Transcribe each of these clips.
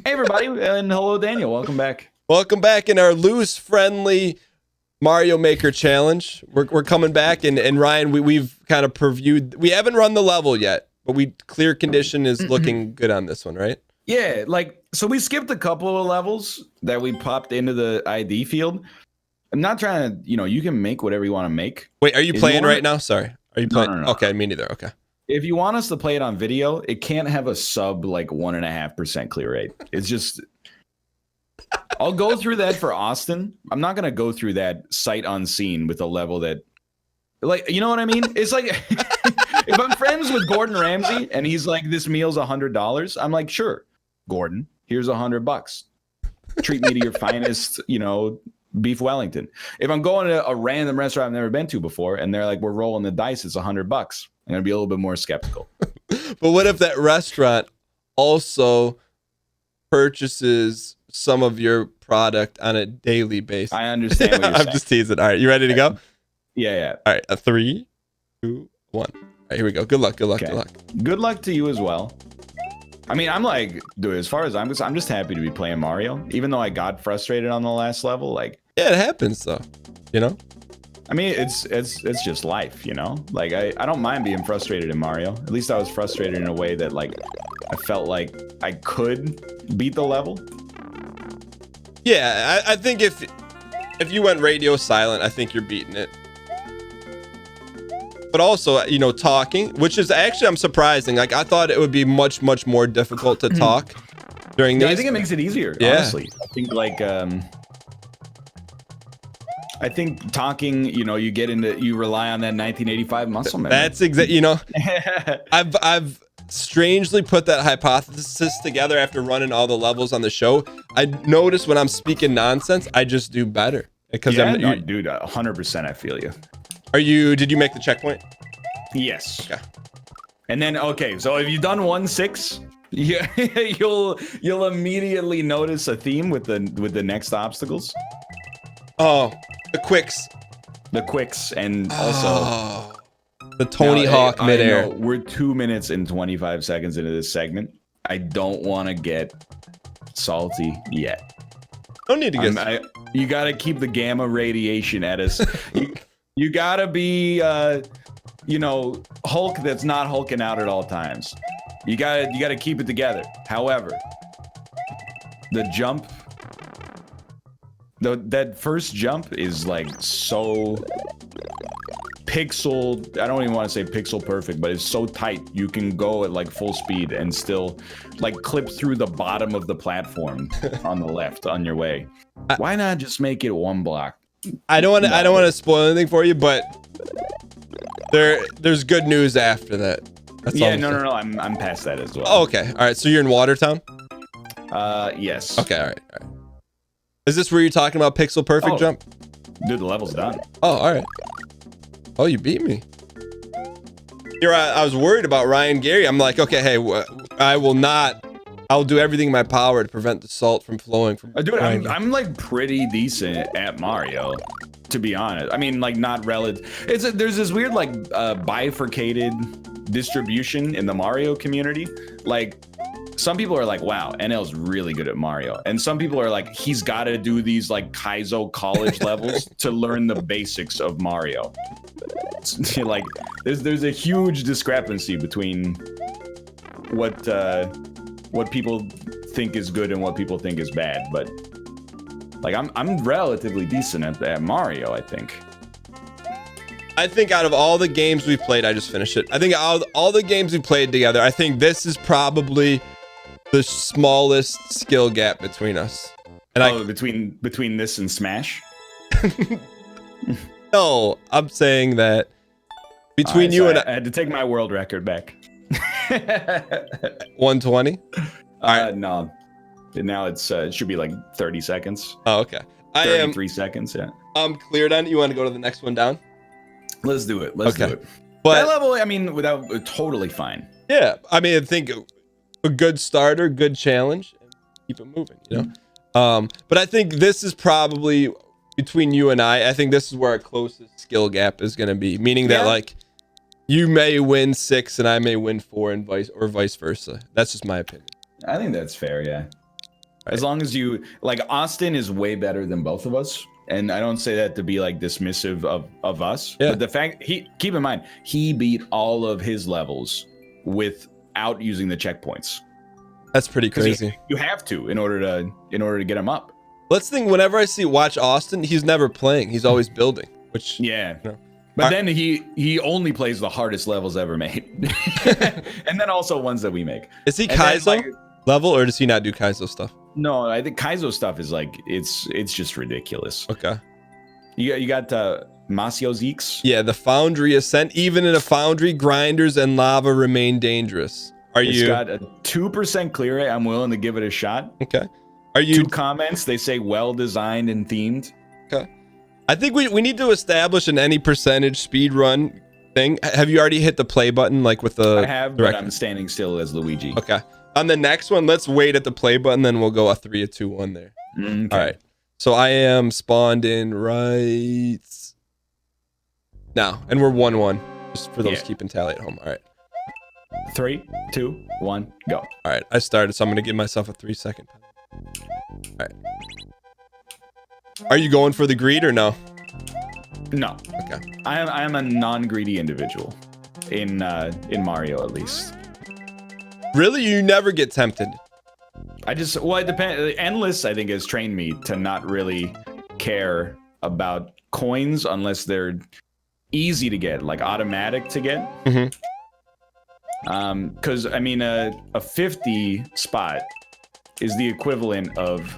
Hey everybody, and hello Daniel. Welcome back. Welcome back in our loose, friendly Mario Maker challenge. We're coming back, and Ryan, we've kind of previewed. We haven't run the level yet, but clear condition is looking good on this one, right? Yeah, so we skipped a couple of levels that we popped into the ID field. I'm not trying to, you can make whatever you want to make. Wait, are you playing right now? Sorry. Are you playing? No. Okay, me neither. Okay. If you want us to play it on video, it can't have a sub 1.5% clear rate. It's just, I'll go through that for Austin. I'm not going to go through that sight unseen with a level that, you know what I mean? It's like, if I'm friends with Gordon Ramsay and he's like, this meal's $100, I'm like, sure, Gordon, here's $100. Treat me to your finest, beef Wellington. If I'm going to a random restaurant I've never been to before and they're like, we're rolling the dice, it's $100. I'm going to be a little bit more skeptical. But what if that restaurant also purchases some of your product on a daily basis? I understand what you're saying. I'm just teasing. All right, you ready to go? Yeah. All right, 3, 2, 1. All right, here we go. Good luck. Good luck. Okay. Good luck. Good luck to you as well. I mean, I'm like, dude, as far as I'm just happy to be playing Mario, even though I got frustrated on the last level. Yeah, it happens though. I mean, it's just life, I don't mind being frustrated in Mario. At least I was frustrated in a way that I felt like I could beat the level. Yeah, I think if you went radio silent, I think you're beating it. But also, talking, which is actually, I'm surprising. I thought it would be much, much more difficult to talk during these. I think it makes it easier, honestly. I think I think talking, you rely on that 1985 muscle memory. That's exactly, I've strangely put that hypothesis together after running all the levels on the show. I notice when I'm speaking nonsense, I just do better. Because dude, 100% I feel you. Did you make the checkpoint? Yes. Okay. And then, so if you've done 1-6, yeah, you'll immediately notice a theme with the next obstacles. Oh, the quicks. And also the Tony Hawk midair. We're 2 minutes and 25 seconds into this segment. I don't want to get salty yet. Don't need to get. You got to keep the gamma radiation at us. You got to be, Hulk that's not hulking out at all times. You got to keep it together. However, the jump, that first jump is so pixel. I don't even want to say pixel perfect, but it's so tight. You can go at full speed and still clip through the bottom of the platform on the left on your way. Why not just make it one block? I don't want to spoil anything for you, but there's good news after that. That's no. I'm past that as well. Oh, okay. All right. So you're in Watertown? Yes. Okay. All right. Is this where you're talking about pixel perfect jump? Dude, the level's done. Oh, all right. Oh, you beat me. I was worried about Ryan Gary. I'm like, okay, hey, I'll do everything in my power to prevent the salt from flowing from. Dude, I'm pretty decent at Mario, to be honest. I mean, not relative. There's this weird bifurcated distribution in the Mario community. Some people are like, wow, NL's really good at Mario. And some people are like, he's got to do these Kaizo college levels to learn the basics of Mario. There's a huge discrepancy between what people think is good and what people think is bad. But I'm relatively decent at Mario, I think. I think out of all the games we've played, I just finished it. I think out of all the games we played together, I think this is probably the smallest skill gap between us. And between this and Smash? No, I'm saying that between you and I had to take my world record back. 120? No. Now it should be 30 seconds. Oh, okay. 33 seconds, yeah. I'm cleared on it. You want to go to the next one down? Let's do it. Let's do it. But that level, I mean, totally fine. Yeah, I mean, I think a good starter, good challenge, and keep it moving, But I think this is probably between you and I think this is where our closest skill gap is going to be, meaning that you may win 6 and I may win 4 and vice versa. That's just my opinion. I think that's fair, yeah. As long as you like, Austin is way better than both of us. And I don't say that to be like dismissive of us. Yeah. But the fact keep in mind, he beat all of his levels without using the checkpoints. That's pretty crazy. You have to in order to get him up. Let's think, whenever I watch Austin, he's never playing. He's always building, which Yeah. You know. But then he only plays the hardest levels ever made. And then also ones that we make. Is he And then, Kaizo level, or does he not do Kaizo stuff? No, I think Kaizo stuff is like it's just ridiculous. Okay. You got Masio Zeeks. Yeah, the Foundry Ascent. Even in a Foundry, grinders and lava remain dangerous. It's got a 2% clear rate. I'm willing to give it a shot. Okay. Are you 2 comments? They say well designed and themed. Okay. I think we need to establish an any percentage speed run thing. Have you already hit the play button like with the I have, but I'm standing still as Luigi. Okay. On the next one, let's wait at the play button, then we'll go a 3, a 2, 1 there. Okay. All right. So I am spawned in right now, and we're 1-1. Just for those keeping tally at home. All right. 3, 2, 1, go. All right. I started, so I'm gonna give myself a 3-second penalty. All right. Are you going for the greed or no? No. Okay. I am a non-greedy individual in Mario, at least. Really? You never get tempted? It depends. Endless, I think, has trained me to not really care about coins unless they're easy to get, like automatic to get. Because I mean, a 50 spot is the equivalent of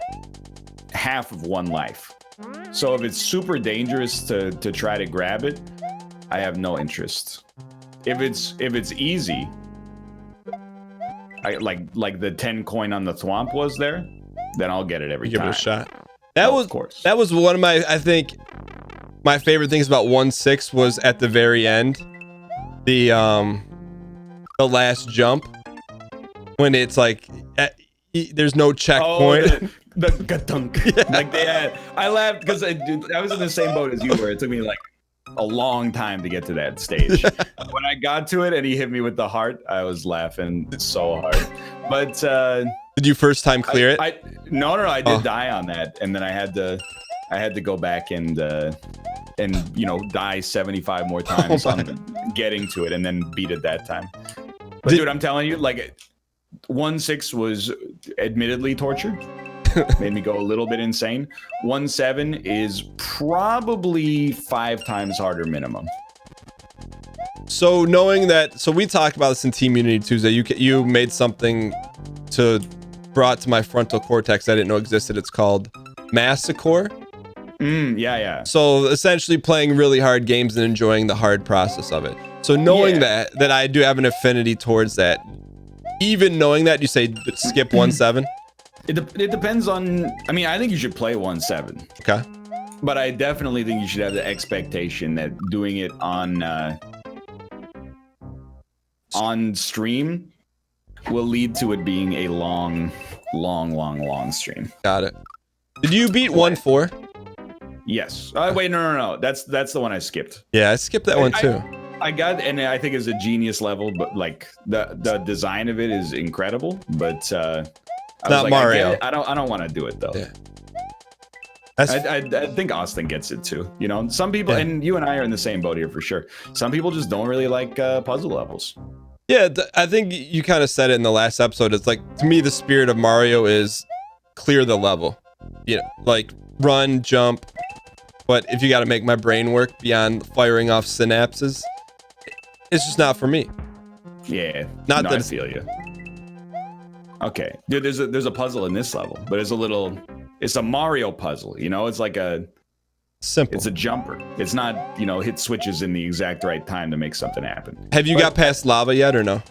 half of 1 life. So if it's super dangerous to try to grab it, I have no interest. If it's easy, like the 10 coin on the Thwomp was there, then I'll get it every time. Give it a shot. That was one of my, I think, my favorite things about 1-6 was at the very end, the last jump, when it's like there's no checkpoint. The gadunk. Like I laughed because I was in the same boat as you were. It took me like a long time to get to that stage. When I got to it and he hit me with the heart, I was laughing so hard. But did you first time clear it? No, I did die on that, and then I had to go back and die 75 more times on getting to it, and then beat it that time. But dude, I'm telling you, like 1-6 was admittedly torture. Made me go a little bit insane. 1-7 is probably 5 times harder minimum. So knowing that, so we talked about this in Team Unity Tuesday. You made something brought to my frontal cortex I didn't know existed. It's called Massacre. Yeah. So essentially playing really hard games and enjoying the hard process of it. So knowing that I do have an affinity towards that, even knowing that, you say skip 1-7. It depends on. I mean, I think you should play 1-7. Okay. But I definitely think you should have the expectation that doing it on stream will lead to it being a long stream. Got it. Did you beat 1-4? Yes. Wait, no. That's the one I skipped. Yeah, I skipped that one too. I got, and I think it's a genius level, but like the design of it is incredible. But not Mario. I don't want to do it though. Yeah. I think Austin gets it too. You know, some people, and you and I are in the same boat here for sure. Some people just don't really like puzzle levels. Yeah, I think you kind of said it in the last episode. It's like, to me, the spirit of Mario is clear the level. You know, like run, jump. But if you got to make my brain work beyond firing off synapses, it's just not for me. Yeah. Not no, that I feel you. Okay, dude. There's a puzzle in this level, but it's a Mario puzzle. You know, it's like simple. It's a jumper. It's not, hit switches in the exact right time to make something happen. Have you got past lava yet or no?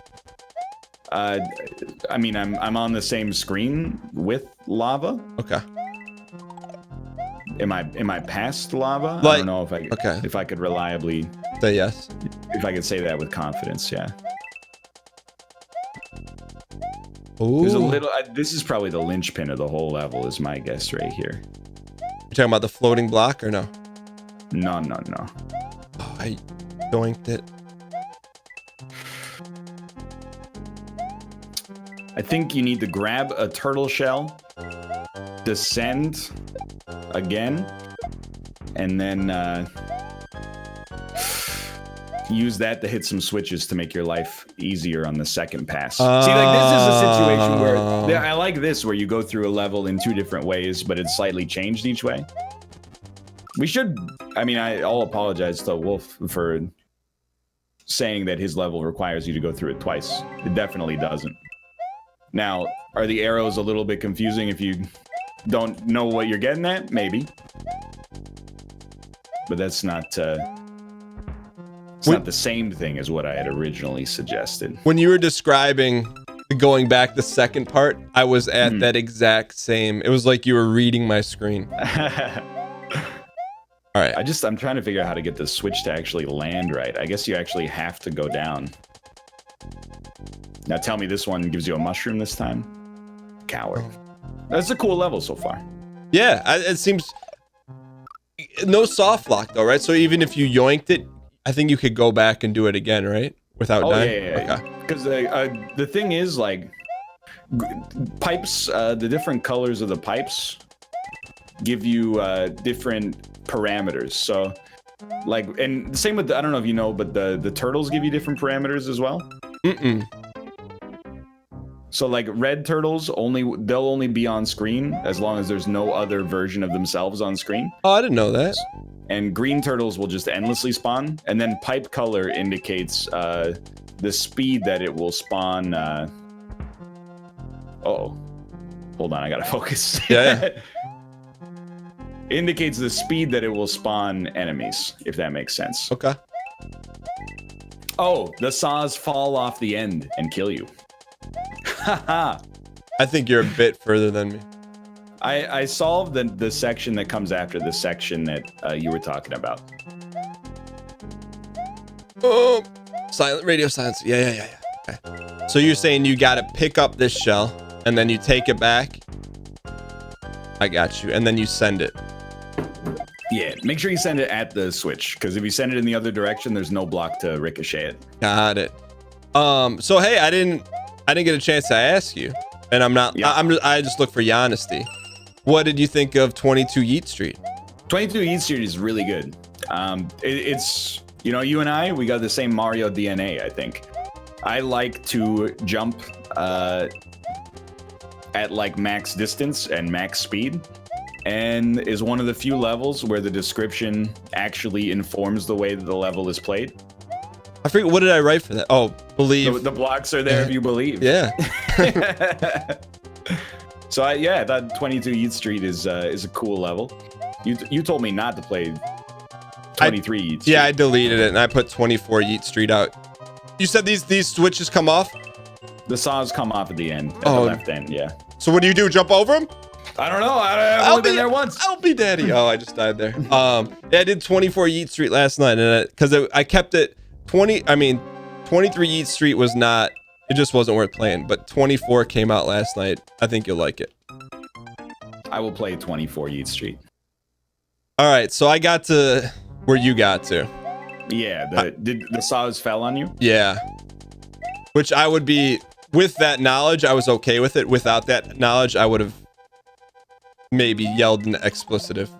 I mean, I'm on the same screen with lava. Okay. Am I past lava? Like, I don't know if I could reliably say yes. If I could say that with confidence, yeah. Ooh. There's a little. This is probably the linchpin of the whole level, is my guess right here. You're talking about the floating block or no? No. Oh, I doinked it. I think you need to grab a turtle shell descend again, and then use that to hit some switches to make your life easier on the second pass. See, like this is a situation where I like this, where you go through a level in 2 different ways, but it's slightly changed each way. We should, I mean, I'll apologize to Wolf for saying that his level requires you to go through it twice. It definitely doesn't. Now, are the arrows a little bit confusing if you don't know what you're getting at? Maybe. But that's not, it's not the same thing as what I had originally suggested. When you were describing going back the second part, I was at that exact same. It was like you were reading my screen. All right. I'm trying to figure out how to get the switch to actually land right. I guess you actually have to go down. Now tell me this one gives you a mushroom this time? Coward. That's a cool level so far. Yeah, it seems... No soft lock though, right? So even if you yoinked it, I think you could go back and do it again, right? Without dying? Yeah. Because the thing is, like, pipes, the different colors of the pipes give you different parameters. So, like, and same with, I don't know if you know, but the turtles give you different parameters as well. So, like, red turtles, they'll only be on screen as long as there's no other version of themselves on screen. Oh, I didn't know that. And green turtles will just endlessly spawn. And then pipe color indicates the speed that it will spawn. Uh-oh. Hold on, I gotta focus. Yeah. Indicates the speed that it will spawn enemies, if that makes sense. Okay. Oh, the saws fall off the end and kill you. Haha. I think you're a bit further than me. I solved the section that comes after the section that you were talking about. Oh, silent radio silence. Yeah. Okay. So you're saying you got to pick up this shell and then you take it back. I got you. And then you send it. Yeah, make sure you send it at the switch, because if you send it in the other direction, there's no block to ricochet it. Got it. So hey, I didn't get a chance to ask you, and I'm not. Yeah. I just look for your honesty. What did you think of 22 Yeet Street? 22 Yeet Street is really good. It's, you know, you and I, we got the same Mario DNA, I think. I like to jump at like max distance and max speed, and is one of the few levels where the description actually informs the way that the level is played. I forget, what did I write for that? Oh, believe. The blocks are there if you believe. Yeah. So I thought 22 Yeet Street is a cool level. You told me not to play 23 Yeet Street. Yeah, I deleted it and I put 24 Yeet Street out. You said these switches come off? The saws come off at the end, at the left end, yeah. So what do? Jump over them? I don't know. I've only been there once. I'll be daddy. Oh, I just died there. Yeah, I did 24 Yeet Street last night, and because I kept it 23 Yeet Street was not. It just wasn't worth playing. But 24 came out last night. I think you'll like it. I will play 24 Yeet Street. All right, so I got to where you got to. Yeah, did the saws fell on you? Yeah. Which I would be, with that knowledge, I was okay with it. Without that knowledge, I would have maybe yelled an explicitive.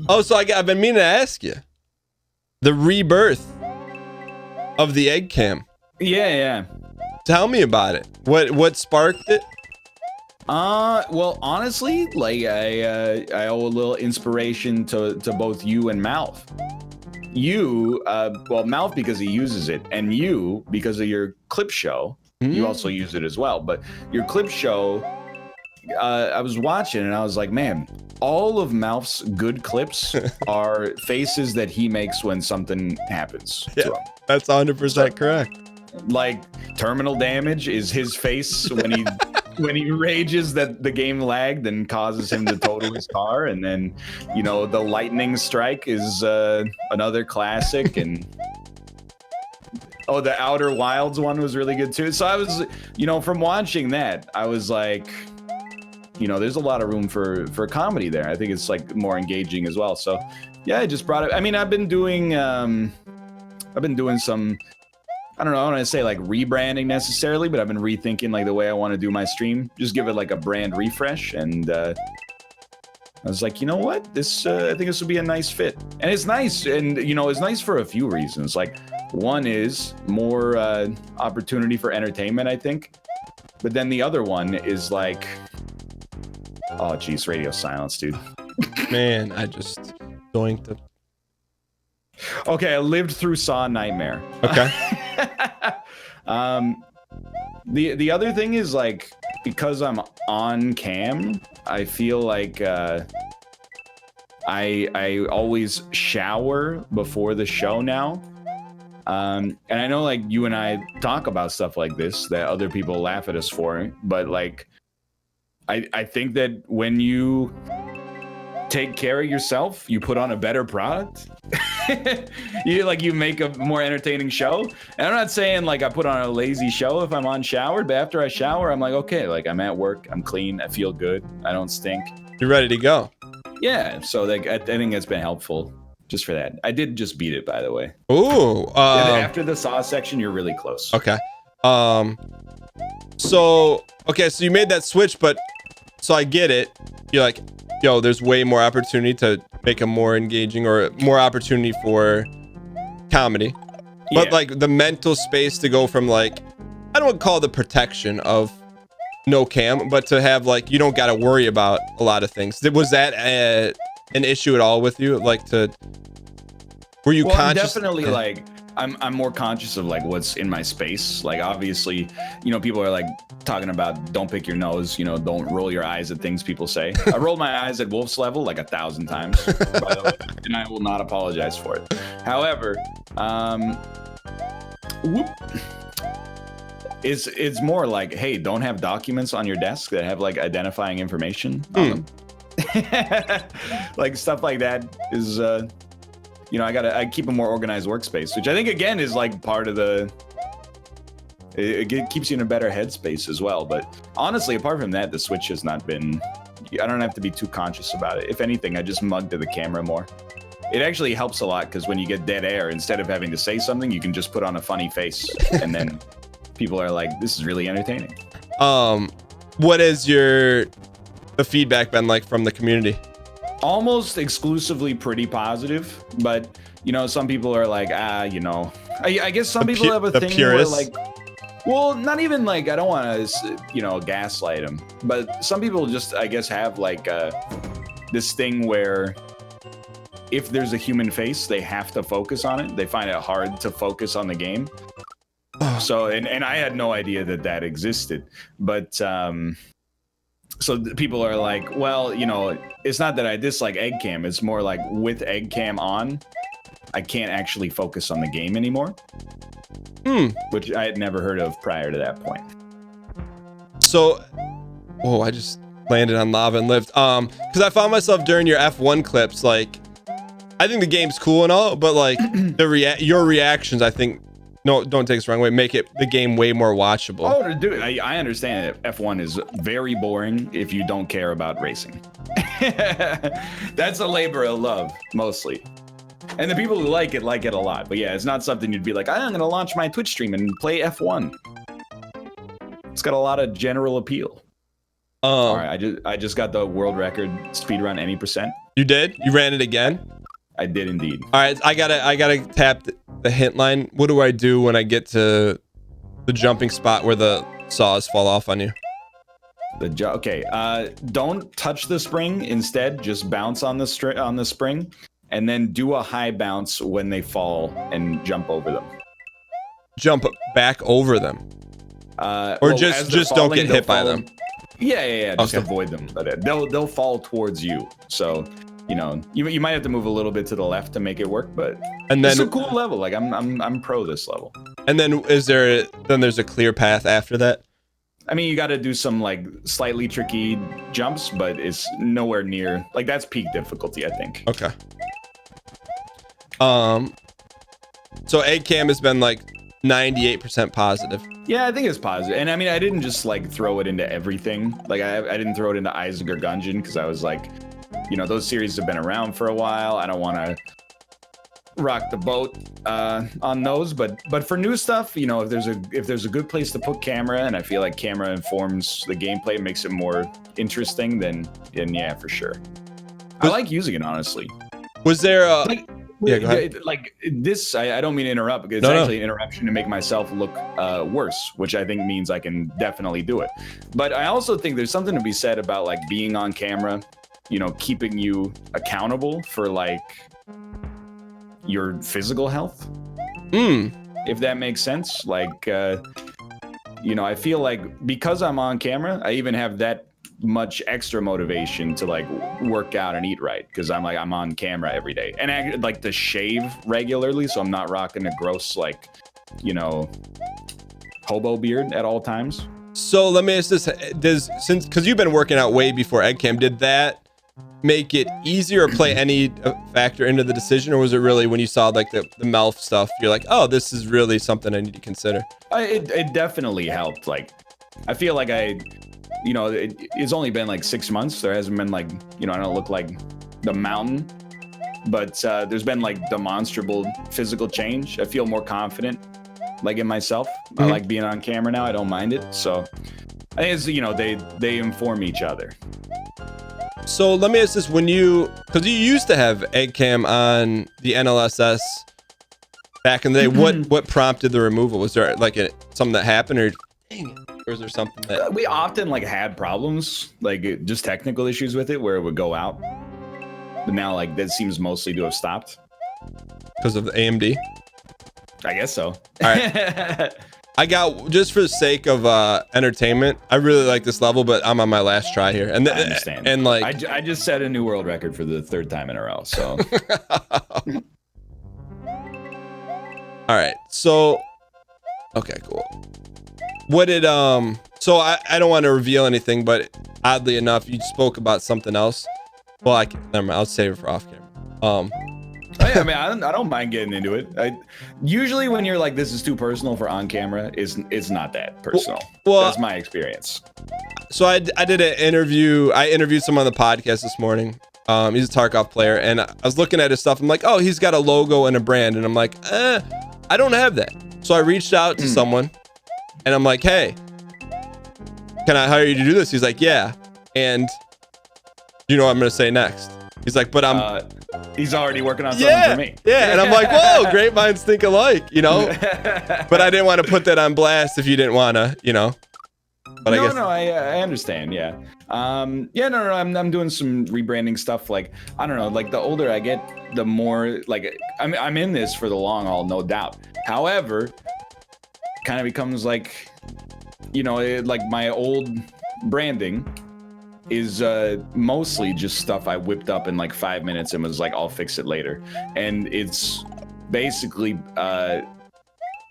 Oh, so I've been meaning to ask you. The rebirth of the egg cam. Yeah. Tell me about it. What sparked it? Well, honestly, like I owe a little inspiration to both you and Mouth. You, well, Mouth because he uses it, and you because of your clip show. You also use it as well. But your clip show, I was watching and I was like, man, all of Mouth's good clips are faces that he makes when something happens to him. That's 100% correct. Like terminal damage is his face when he when he rages that the game lagged and causes him to total his car, and then the lightning strike is another classic, and the Outer Wilds one was really good too. So I was, from watching that, I was like, there's a lot of room for comedy there. I think it's like more engaging as well. So yeah, I just brought it. I mean, I've been doing some. I don't know, I don't want to say like rebranding necessarily, but I've been rethinking like the way I want to do my stream. Just give it like a brand refresh, and I was like, you know what? This I think this would be a nice fit, and it's nice, and you know, it's nice for a few reasons. Like, one is more opportunity for entertainment, I think, but then the other one is like, oh geez, radio silence, dude. Man, I just doinked it. Okay, I lived through Saw Nightmare. Okay. The other thing is, like, because I'm on cam, I feel like I always shower before the show now. And I know, like, you and I talk about stuff like this that other people laugh at us for, but like, I think that when you take care of yourself, you put on a better product. you make a more entertaining show. And I'm not saying like I put on a lazy show if I'm on showered, but after I shower, I'm like, okay, like I'm at work, I'm clean, I feel good, I don't stink. You're ready to go. Yeah, so like I think that's been helpful just for that. I did just beat it, by the way. Ooh. After the Saw section, you're really close. Okay. So you made that switch, but so I get it. You're like, yo, there's way more opportunity to make a more engaging or more opportunity for comedy. But like the mental space to go from like, I don't call it the protection of no cam, but to have like, you don't got to worry about a lot of things. Was that an issue at all with you? Like were you conscious? I'm definitely like, I'm more conscious of like what's in my space. Like obviously, you know, people are like talking about don't pick your nose, you know, don't roll your eyes at things people say. I rolled my eyes at Wolf's level like 1,000 times, by the way, and I will not apologize for it. However, it's more like, hey, don't have documents on your desk that have like identifying information on them. Like stuff like that is you know, I keep a more organized workspace, which I think again is like part of it keeps you in a better headspace as well. But honestly, apart from that, the Switch has not been, I don't have to be too conscious about it. If anything, I just mug to the camera more. It actually helps a lot because when you get dead air, instead of having to say something, you can just put on a funny face and then people are like, this is really entertaining. What is the feedback been like from the community? Almost exclusively pretty positive, but you know, some people are like, you know, I guess some people have a thing purists. where like, well, not even like, I don't want to, you know, gaslight them, but some people just, I guess, have like this thing where if there's a human face, they have to focus on it. They find it hard to focus on the game. So, and I had no idea that existed, but so people are like, well, you know, it's not that I dislike egg cam. It's more like with egg cam on, I can't actually focus on the game anymore. Which I had never heard of prior to that point. So, I just landed on lava and lived. Because I found myself during your F1 clips, like, I think the game's cool and all, but like your reactions, I think, no, don't take this the wrong way, make the game way more watchable. Oh, dude, I understand that F1 is very boring if you don't care about racing. That's a labor of love, mostly. And the people who like it a lot. But yeah, it's not something you'd be like, I'm going to launch my Twitch stream and play F1. It's got a lot of general appeal. All right, I just got the world record speedrun any percent. You did? You ran it again? I did indeed. All right, I gotta tap the hint line. What do I do when I get to the jumping spot where the saws fall off on you? Okay, don't touch the spring. Instead, just bounce on the spring, and then do a high bounce when they fall and jump over them. Jump back over them, or well, just don't get hit by them. Yeah. Just avoid them, but they'll fall towards you. So, you know, you might have to move a little bit to the left to make it work, but it's a cool level. Like I'm pro this level. And then there's a clear path after that? I mean, you got to do some like slightly tricky jumps, but it's nowhere near like that's peak difficulty, I think. Okay. So egg cam has been like 98% positive. Yeah, I think it's positive. And I mean, I didn't just like throw it into everything. Like I didn't throw it into Isaac or Gungeon because I was like, you know, those series have been around for a while. I don't want to rock the boat on those, but for new stuff, you know, if there's a good place to put camera, and I feel like camera informs the gameplay, makes it more interesting, then yeah, for sure. I like using it, honestly. Was there a yeah, go ahead. Like this, I don't mean to interrupt, because it's actually an interruption to make myself look worse, which I think means I can definitely do it. But I also think there's something to be said about like being on camera, you know, keeping you accountable for like your physical health. If that makes sense. Like, you know, I feel like because I'm on camera, I even have that much extra motivation to like work out and eat right, because I'm on camera every day, and I like to shave regularly, so I'm not rocking a gross, like, you know, hobo beard at all times. So let me ask this: because you've been working out way before EggCam, did that make it easier or play any factor into the decision, or was it really when you saw like the MILF stuff, you're like, oh, this is really something I need to consider? It definitely helped. Like, I feel like you know, it's only been like 6 months. There hasn't been like, you know, I don't look like the mountain, but there's been like demonstrable physical change. I feel more confident, like, in myself. I like being on camera now. I don't mind it. So I think it's, you know, they inform each other. So let me ask this: because you used to have EggCam on the NLSS back in the day, what prompted the removal? Was there like something that happened, or dang it? Or is there something that we often like had problems, like just technical issues with it, where it would go out? But now, like, that seems mostly to have stopped because of the AMD. I guess so. All right. I got, just for the sake of entertainment, I really like this level, but I'm on my last try here, and I understand. And like, I just set a new world record for the 3rd time in a row. So. All right. So. Okay. Cool. What did so I don't want to reveal anything, but oddly enough, you spoke about something else. Well, never mind, I'll save it for off camera. I mean, I don't mind getting into it. Usually when you're like, this is too personal for on camera, it's not that personal. Well, that's my experience. So I did an interview. I interviewed someone on the podcast this morning. He's a Tarkov player, and I was looking at his stuff. I'm like, oh, he's got a logo and a brand, and I'm like, I don't have that. So I reached out to someone. And I'm like, hey, can I hire you to do this? He's like, yeah. And you know what I'm going to say next? He's like, but I'm... he's already working on something for me. Yeah. And I'm like, whoa, great minds think alike, you know? But I didn't want to put that on blast if you didn't want to, you know? But I understand. Yeah. No, I'm doing some rebranding stuff. Like, I don't know, like the older I get, the more like I'm in this for the long haul, no doubt. However, kind of becomes like, you know, like my old branding is mostly just stuff I whipped up in like 5 minutes and was like, I'll fix it later. And it's basically,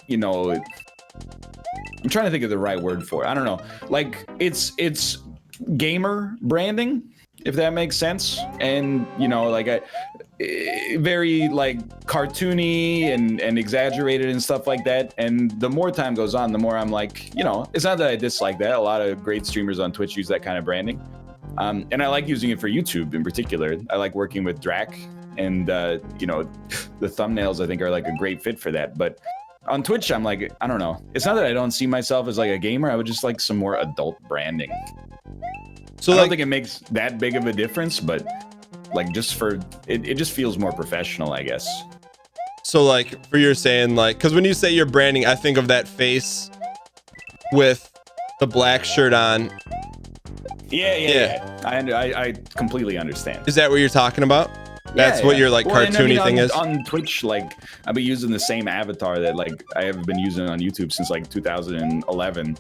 you know, I'm trying to think of the right word for it. I don't know. Like, it's gamer branding, if that makes sense. And, you know, like very like cartoony and exaggerated and stuff like that. And the more time goes on, the more I'm like, you know, it's not that I dislike that. A lot of great streamers on Twitch use that kind of branding. And I like using it for YouTube in particular. I like working with Drac, and you know, the thumbnails I think are like a great fit for that. But on Twitch, I'm like, I don't know. It's not that I don't see myself as like a gamer. I would just like some more adult branding. So I don't think it makes that big of a difference, but like just for it just feels more professional, I guess. So like for you're saying like, because when you say you're branding, I think of that face with the black shirt on. Yeah. I completely understand. Is that what you're talking about? That's what your like cartoony thing is on Twitch. Like I've been using the same avatar that like I have been using on YouTube since like 2011,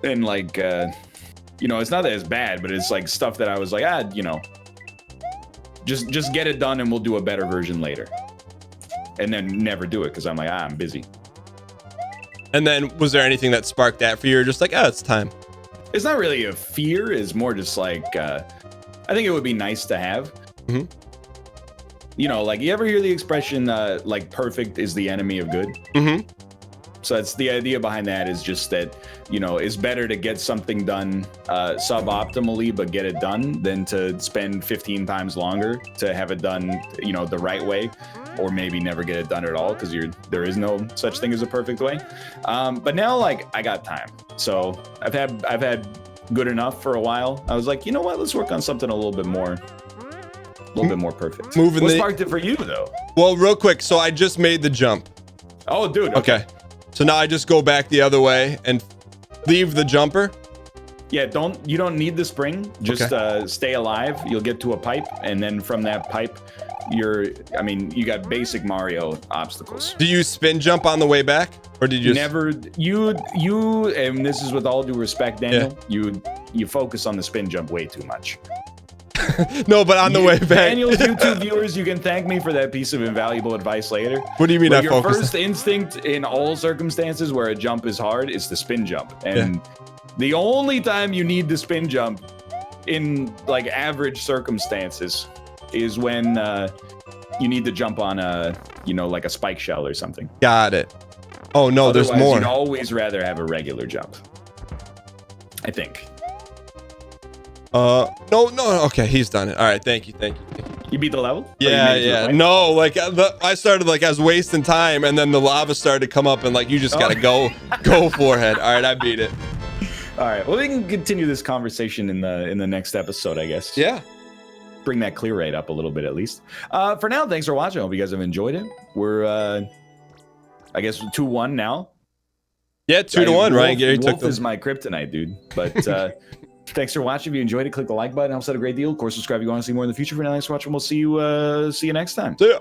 and like you know, it's not that it's bad, but it's like stuff that I was like, you know, just get it done and we'll do a better version later, and then never do it because I'm like, I'm busy. And then was there anything that sparked that for you? Or just like, it's time? It's not really a fear. It's more just like I think it would be nice to have. Mm-hmm. You know, like you ever hear the expression like perfect is the enemy of good? Mm-hmm. So it's the idea behind that is just that, you know, it's better to get something done suboptimally but get it done than to spend 15 times longer to have it done, you know, the right way. or maybe never get it done at all because there is no such thing as a perfect way. But now, like, I got time, so I've had good enough for a while. I was like, you know what? Let's work on something a little bit more perfect. What sparked it for you, though? Well, real quick. So I just made the jump. Oh, dude. Okay. So now I just go back the other way and leave the jumper. Yeah, you don't need the spring. Just stay alive. You'll get to a pipe, and then from that pipe, you got basic Mario obstacles. Do you spin jump on the way back, or did you never? You and this is with all due respect, Daniel. Yeah. You focus on the spin jump way too much. No, but on the way back. Daniel's YouTube viewers, you can thank me for that piece of invaluable advice later. What do you mean? Your first instinct in all circumstances where a jump is hard is the spin jump, and the only time you need the spin jump in like average circumstances is when you need to jump on like a spike shell or something. Got it. Oh no, Otherwise, there's more. You'd always rather have a regular jump, I think. No. Okay, he's done it. All right, thank you. You beat the level? Yeah. No, like I started like I was wasting time, and then the lava started to come up, and like you just gotta go forehead. All right, I beat it. All right. Well, we can continue this conversation in the next episode, I guess. Yeah. Bring that clear rate up a little bit at least. For now, thanks for watching. I hope you guys have enjoyed it. We're I guess 2-1 now. Yeah, 2-1. Ryan Gary Wolf is my kryptonite, dude. But thanks for watching. If you enjoyed it, click the like button. It helps out a great deal. Of course, subscribe if you want to see more in the future. For now, thanks for watching. We'll see you next time. See ya.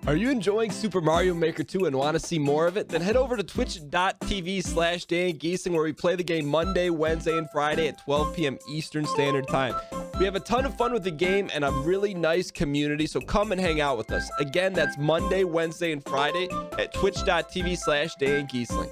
Are you enjoying Super Mario Maker 2 and want to see more of it? Then head over to twitch.tv/DanGheesling, where we play the game Monday, Wednesday, and Friday at 12 p.m. Eastern Standard Time. We have a ton of fun with the game and a really nice community, so come and hang out with us. Again, that's Monday, Wednesday, and Friday at twitch.tv/DanGheesling.